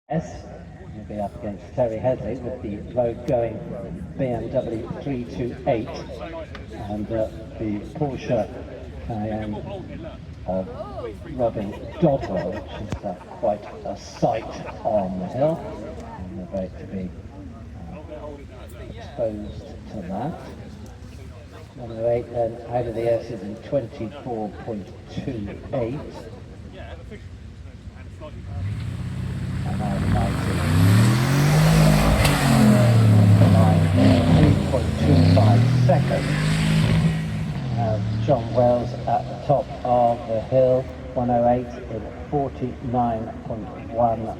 Yes, you'll be up against Terry Headley with the road going BMW 328 and the Porsche Cayenne of Robin Dodwell, which is quite a sight on the hill, and they're about to be exposed to that. 108 then out of the S's in 24.28. And now the 3.25 seconds. John Wells at the top of the hill, 108 in 49.12.